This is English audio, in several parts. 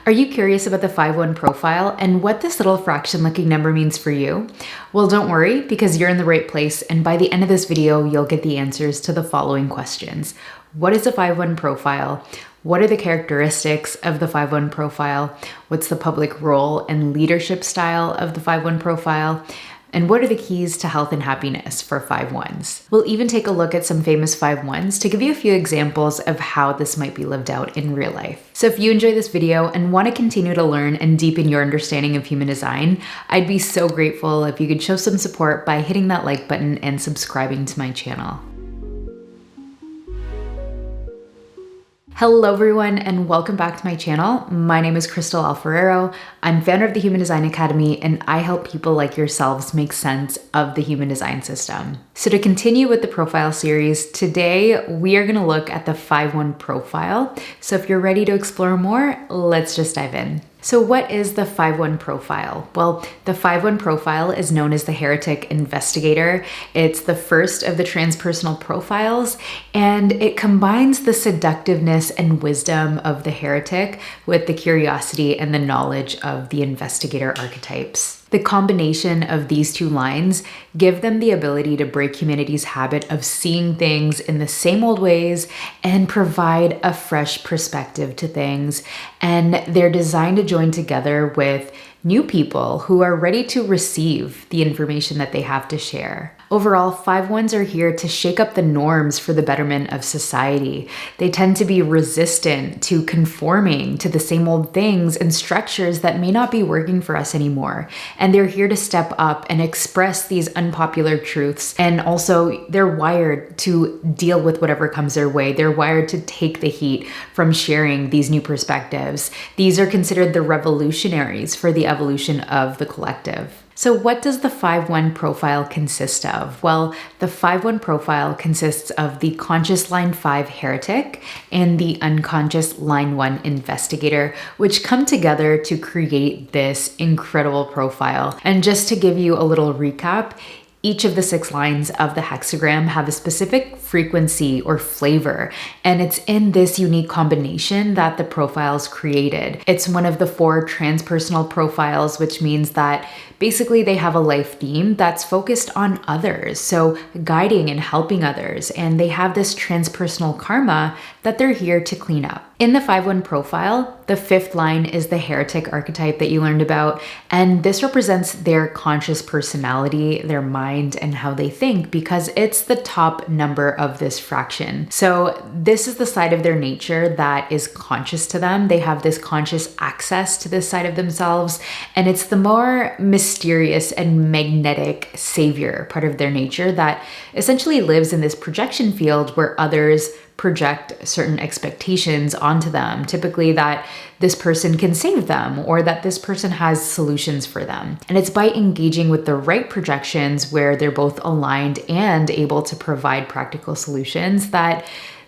Are you curious about the 5-1 profile and what this little fraction looking number means for you? Well, don't worry, because you're in the right place, and by the end of this video, you'll get the answers to the following questions. What is a 5-1 profile? What are the characteristics of the 5-1 profile? What's the public role and leadership style of the 5-1 profile? And what are the keys to health and happiness for 5-1s? We'll even take a look at some famous 5-1s to give you a few examples of how this might be lived out in real life. So if you enjoy this video and want to continue to learn and deepen your understanding of human design, I'd be so grateful if you could show some support by hitting that like button and subscribing to my channel. Hello everyone and welcome back to my channel. My name is Crystal Alferrero. I'm founder of the Human Design Academy and I help people like yourselves make sense of the human design system. So to continue with the profile series, today we are going to look at the 5-1 profile. So if you're ready to explore more, let's just dive in. So what is the 5-1 profile? Well, the 5-1 profile is known as the Heretic Investigator. It's the first of the transpersonal profiles, and it combines the seductiveness and wisdom of the heretic with the curiosity and the knowledge of the investigator archetypes. The combination of these two lines give them the ability to break humanity's habit of seeing things in the same old ways and provide a fresh perspective to things. And they're designed to join together with new people who are ready to receive the information that they have to share. Overall, 5-1s are here to shake up the norms for the betterment of society. They tend to be resistant to conforming to the same old things and structures that may not be working for us anymore. And they're here to step up and express these unpopular truths. And also, they're wired to deal with whatever comes their way. They're wired to take the heat from sharing these new perspectives. These are considered the revolutionaries for the evolution of the collective. So what does the 5-1 profile consist of? Well, the 5-1 profile consists of the conscious line 5 heretic and the unconscious line 1 investigator, which come together to create this incredible profile. And just to give you a little recap, each of the 6 lines of the hexagram have a specific frequency or flavor, and it's in this unique combination that the profile's created. It's one of the 4 transpersonal profiles, which means that basically they have a life theme that's focused on others, so guiding and helping others, and they have this transpersonal karma that they're here to clean up. In the 5-1 profile, the 5th line is the heretic archetype that you learned about, and this represents their conscious personality, their mind, and how they think, because it's the top number of this fraction. So this is the side of their nature that is conscious to them. They have this conscious access to this side of themselves, and it's the more mysterious and magnetic savior part of their nature that essentially lives in this projection field where others project certain expectations onto them, typically that this person can save them or that this person has solutions for them. And it's by engaging with the right projections where they're both aligned and able to provide practical solutions that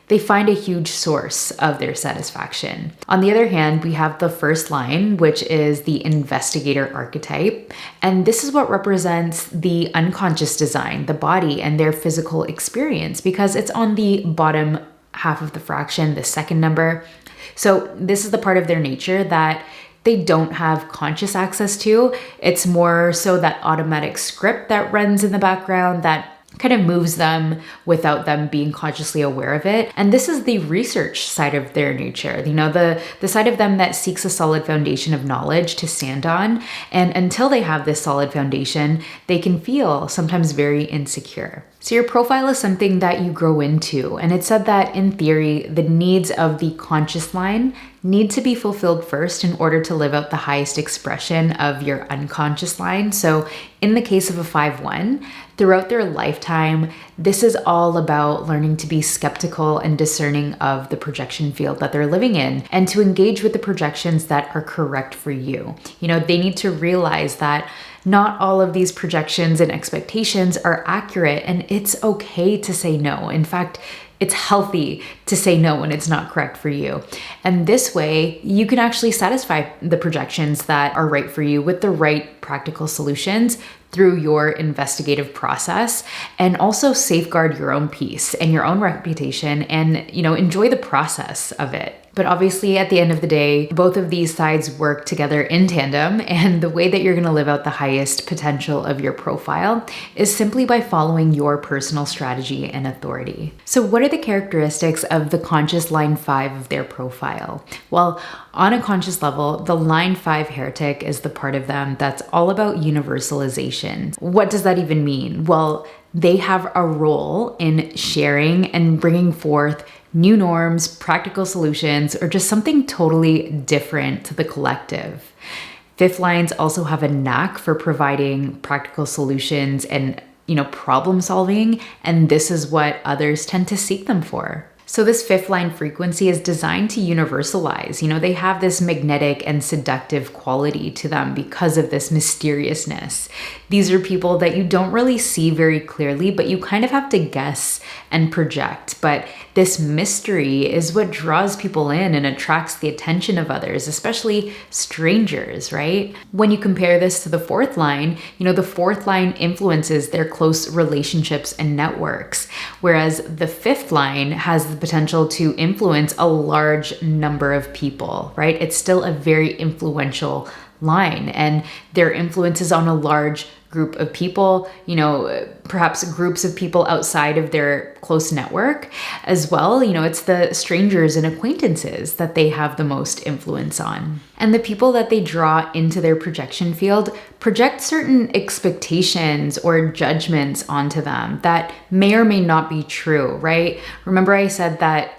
they find a huge source of their satisfaction. On the other hand, we have the 1st line, which is the investigator archetype. And this is what represents the unconscious design, the body and their physical experience, because it's on the bottom half of the fraction, the 2nd number. So this is the part of their nature that they don't have conscious access to. It's more so that automatic script that runs in the background that kind of moves them without them being consciously aware of it. And this is the research side of their nature, the side of them that seeks a solid foundation of knowledge to stand on. And until they have this solid foundation, they can feel sometimes very insecure. So your profile is something that you grow into. And it's said that in theory, the needs of the conscious line need to be fulfilled first in order to live out the highest expression of your unconscious line. So in the case of a 5-1, throughout their lifetime, this is all about learning to be skeptical and discerning of the projection field that they're living in and to engage with the projections that are correct for you. They need to realize that not all of these projections and expectations are accurate, and it's okay to say no. In fact, it's healthy to say no when it's not correct for you. And this way, you can actually satisfy the projections that are right for you with the right practical solutions through your investigative process, and also safeguard your own peace and your own reputation and, enjoy the process of it. But obviously at the end of the day, both of these sides work together in tandem, and the way that you're going to live out the highest potential of your profile is simply by following your personal strategy and authority. So what are the characteristics of the conscious line 5 of their profile? Well, on a conscious level, the line 5 heretic is the part of them that's all about universalization. What does that even mean? Well, they have a role in sharing and bringing forth new norms, practical solutions, or just something totally different to the collective. Fifth lines also have a knack for providing practical solutions and, problem solving, and this is what others tend to seek them for. So this fifth line frequency is designed to universalize. They have this magnetic and seductive quality to them because of this mysteriousness. These are people that you don't really see very clearly, but you kind of have to guess and project. But this mystery is what draws people in and attracts the attention of others, especially strangers, right? When you compare this to the fourth line, the fourth line influences their close relationships and networks, whereas the fifth line has the potential to influence a large number of people, right? It's still a very influential line, and their influence is on a large group of people, perhaps groups of people outside of their close network as well. It's the strangers and acquaintances that they have the most influence on. And the people that they draw into their projection field project certain expectations or judgments onto them that may or may not be true, right? Remember I said that,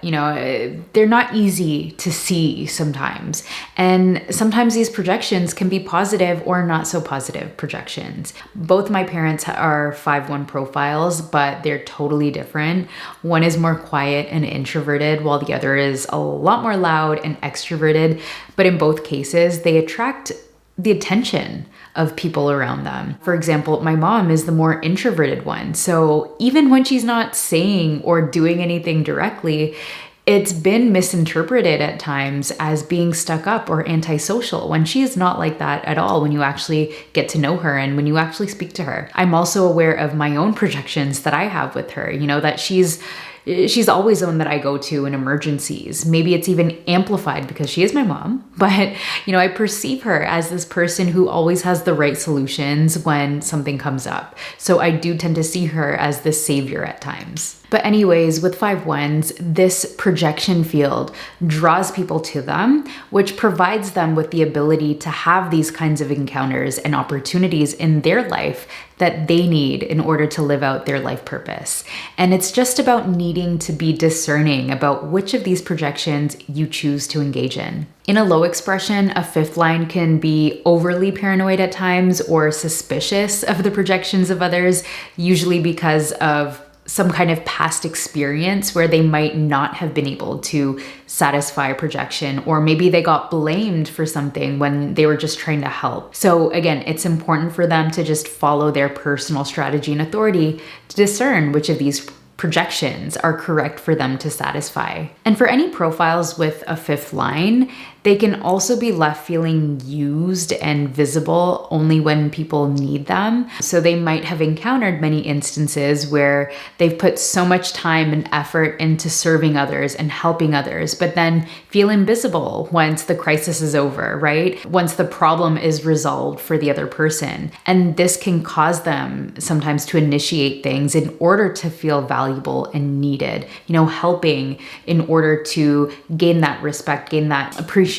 they're not easy to see sometimes. And sometimes these projections can be positive or not so positive projections. Both my parents are 5-1 profiles, but they're totally different. One is more quiet and introverted, while the other is a lot more loud and extroverted. But in both cases, they attract the attention of people around them. For example, my mom is the more introverted one. So even when she's not saying or doing anything directly, it's been misinterpreted at times as being stuck up or antisocial when she is not like that at all when you actually get to know her and when you actually speak to her. I'm also aware of my own projections that I have with her, that she's always the one that I go to in emergencies. Maybe it's even amplified because she is my mom, but I perceive her as this person who always has the right solutions when something comes up. So I do tend to see her as the savior at times. But anyways, with 5-1s, this projection field draws people to them, which provides them with the ability to have these kinds of encounters and opportunities in their life that they need in order to live out their life purpose. And it's just about needing to be discerning about which of these projections you choose to engage in. In a low expression, a fifth line can be overly paranoid at times or suspicious of the projections of others, usually because of some kind of past experience where they might not have been able to satisfy a projection, or maybe they got blamed for something when they were just trying to help. So again, it's important for them to just follow their personal strategy and authority to discern which of these projections are correct for them to satisfy. And for any profiles with a fifth line, they can also be left feeling used and visible only when people need them. So they might have encountered many instances where they've put so much time and effort into serving others and helping others, but then feel invisible once the crisis is over, right? Once the problem is resolved for the other person. And this can cause them sometimes to initiate things in order to feel valuable and needed, helping in order to gain that respect, gain that appreciation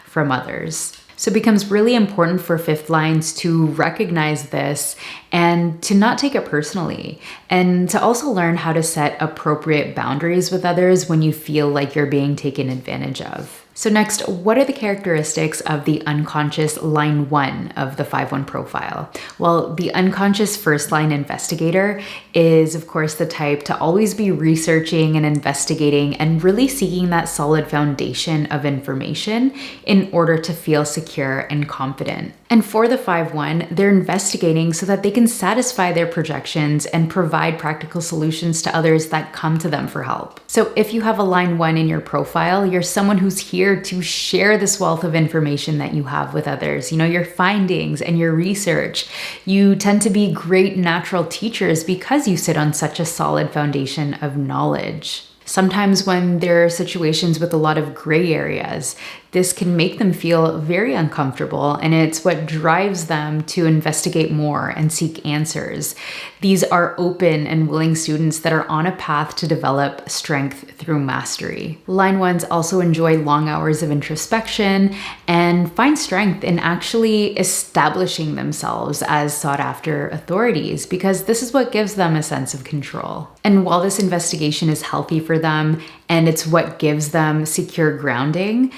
from others. So it becomes really important for fifth lines to recognize this and to not take it personally, and to also learn how to set appropriate boundaries with others when you feel like you're being taken advantage of. So next, what are the characteristics of the unconscious line 1 of the 5-1 profile? Well, the unconscious first line investigator is, of course, the type to always be researching and investigating and really seeking that solid foundation of information in order to feel secure and confident. And for the 5-1, they're investigating so that they can satisfy their projections and provide practical solutions to others that come to them for help. So if you have a line 1 in your profile, you're someone who's here to share this wealth of information that you have with others, your findings and your research. You tend to be great natural teachers because you sit on such a solid foundation of knowledge. Sometimes when there are situations with a lot of gray areas, this can make them feel very uncomfortable, and it's what drives them to investigate more and seek answers. These are open and willing students that are on a path to develop strength through mastery. Line 1s also enjoy long hours of introspection and find strength in actually establishing themselves as sought-after authorities, because this is what gives them a sense of control. And while this investigation is healthy for them and it's what gives them secure grounding,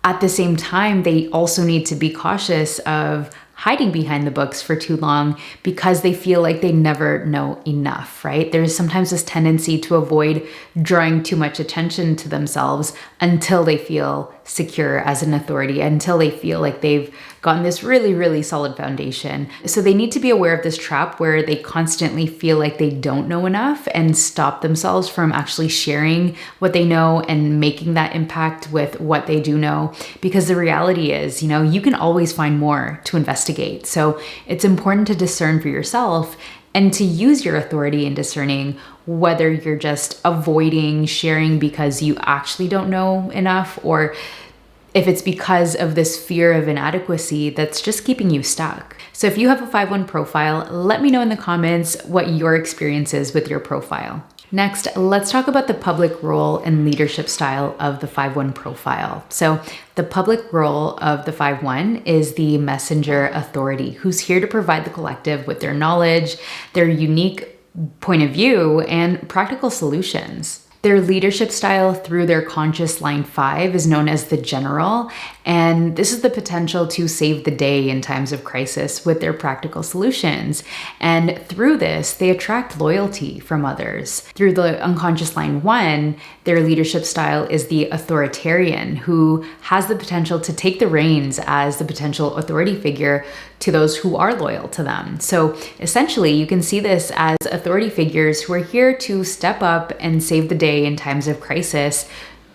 at the same time, they also need to be cautious of hiding behind the books for too long because they feel like they never know enough, right? There's sometimes this tendency to avoid drawing too much attention to themselves until they feel secure as an authority, until they feel like they've gotten this really, really solid foundation. So they need to be aware of this trap where they constantly feel like they don't know enough and stop themselves from actually sharing what they know and making that impact with what they do know. Because the reality is, you can always find more to investigate. So it's important to discern for yourself and to use your authority in discerning whether you're just avoiding sharing because you actually don't know enough, or if it's because of this fear of inadequacy that's just keeping you stuck. So if you have a 5-1 profile, let me know in the comments what your experience is with your profile. Next, let's talk about the public role and leadership style of the 5-1 profile. So the public role of the 5-1 is the messenger authority, who's here to provide the collective with their knowledge, their unique point of view, and practical solutions. Their leadership style through their conscious line 5 is known as the general, and this is the potential to save the day in times of crisis with their practical solutions. And through this, they attract loyalty from others. Through the unconscious line 1, their leadership style is the authoritarian, who has the potential to take the reins as the potential authority figure to those who are loyal to them. So essentially, you can see this as authority figures who are here to step up and save the day in times of crisis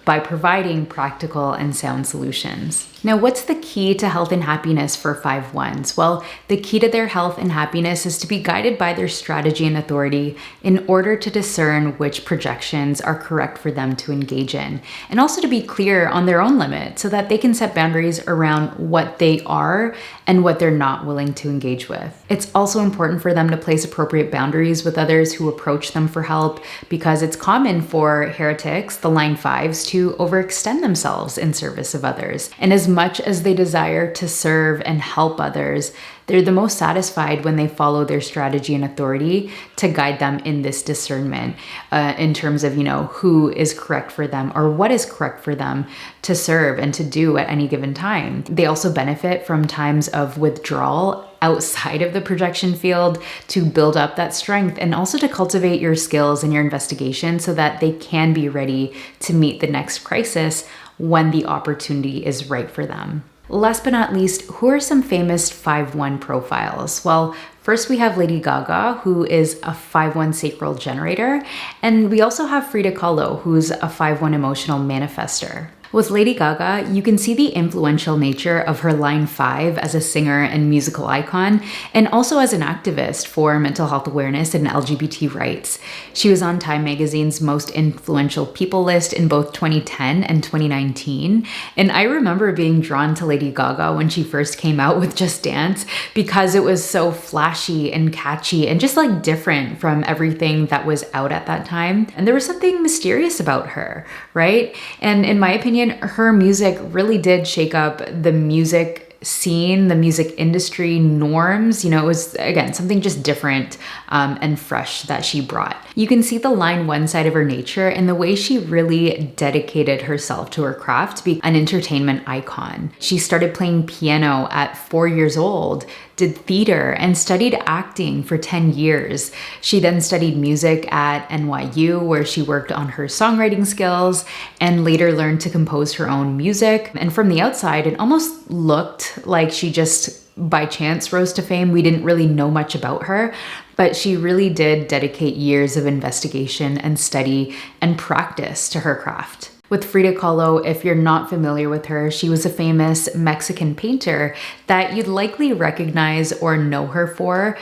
by providing practical and sound solutions. Now, what's the key to health and happiness for 5-1s? Well, the key to their health and happiness is to be guided by their strategy and authority in order to discern which projections are correct for them to engage in, and also to be clear on their own limits so that they can set boundaries around what they are and what they're not willing to engage with. It's also important for them to place appropriate boundaries with others who approach them for help, because it's common for heretics, the line 5s, to overextend themselves in service of others. And as much as they desire to serve and help others, they're the most satisfied when they follow their strategy and authority to guide them in this discernment in terms of, who is correct for them or what is correct for them to serve and to do at any given time. They also benefit from times of withdrawal outside of the projection field to build up that strength and also to cultivate your skills and your investigation so that they can be ready to meet the next crisis when the opportunity is right for them. Last but not least, who are some famous 5-1 profiles? Well, first we have Lady Gaga, who is a 5-1 sacral generator, and we also have Frida Kahlo, who's a 5-1 emotional manifester. With Lady Gaga, you can see the influential nature of her line 5 as a singer and musical icon, and also as an activist for mental health awareness and LGBT rights. She was on Time Magazine's most influential people list in both 2010 and 2019, and I remember being drawn to Lady Gaga when she first came out with Just Dance because it was so flashy and catchy and just like different from everything that was out at that time. And there was something mysterious about her, right? And in my opinion, her music really did shake up the music scene, the music industry norms. It was, again, something just different and fresh that she brought. You can see the line 1 side of her nature in the way she really dedicated herself to her craft to be an entertainment icon. She started playing piano at 4 years old, did theater, and studied acting for 10 years. She then studied music at NYU, where she worked on her songwriting skills and later learned to compose her own music. And from the outside, it almost looked like she just by chance rose to fame. We didn't really know much about her, but she really did dedicate years of investigation and study and practice to her craft. With Frida Kahlo, if you're not familiar with her, she was a famous Mexican painter that you'd likely recognize or know her for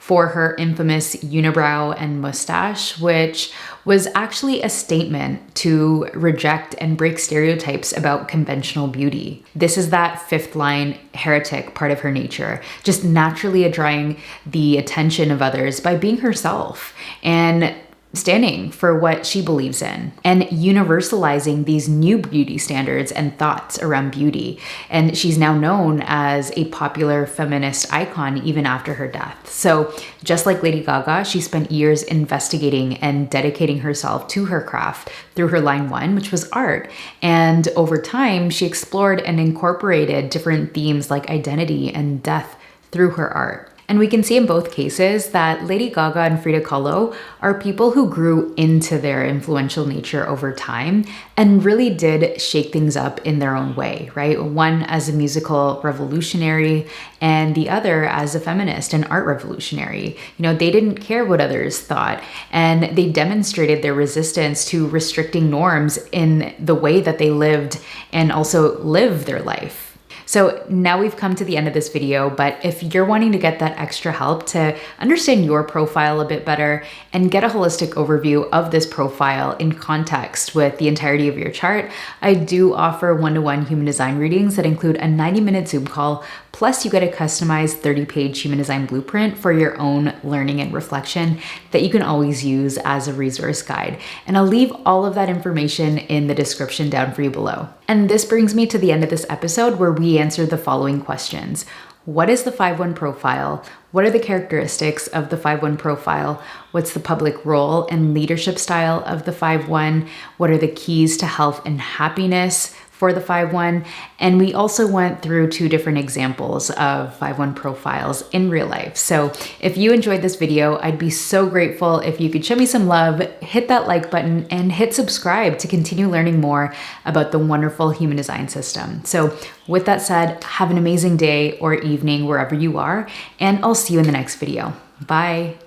for her infamous unibrow and mustache, which was actually a statement to reject and break stereotypes about conventional beauty. This is that fifth line heretic part of her nature, just naturally drawing the attention of others by being herself and standing for what she believes in and universalizing these new beauty standards and thoughts around beauty. And she's now known as a popular feminist icon even after her death. So just like Lady Gaga, she spent years investigating and dedicating herself to her craft through her line one, which was art. And over time, she explored and incorporated different themes like identity and death through her art. And we can see in both cases that Lady Gaga and Frida Kahlo are people who grew into their influential nature over time and really did shake things up in their own way, right? One as a musical revolutionary and the other as a feminist and art revolutionary. You know, they didn't care what others thought, and they demonstrated their resistance to restricting norms in the way that they lived and also live their life. So now we've come to the end of this video, but if you're wanting to get that extra help to understand your profile a bit better and get a holistic overview of this profile in context with the entirety of your chart, I do offer one-to-one human design readings that include a 90-minute Zoom call, plus you get a customized 30-page human design blueprint for your own learning and reflection that you can always use as a resource guide. And I'll leave all of that information in the description down for you below. And this brings me to the end of this episode where we answer the following questions. What is the 5-1 profile? What are the characteristics of the 5-1 profile? What's the public role and leadership style of the 5-1? What are the keys to health and happiness for the 5-1? And we also went through 2 different examples of 5-1 profiles in real life. So if you enjoyed this video, I'd be so grateful if you could show me some love, hit that like button, and hit subscribe to continue learning more about the wonderful human design system. So with that said, have an amazing day or evening wherever you are, and I'll see you in the next video. Bye.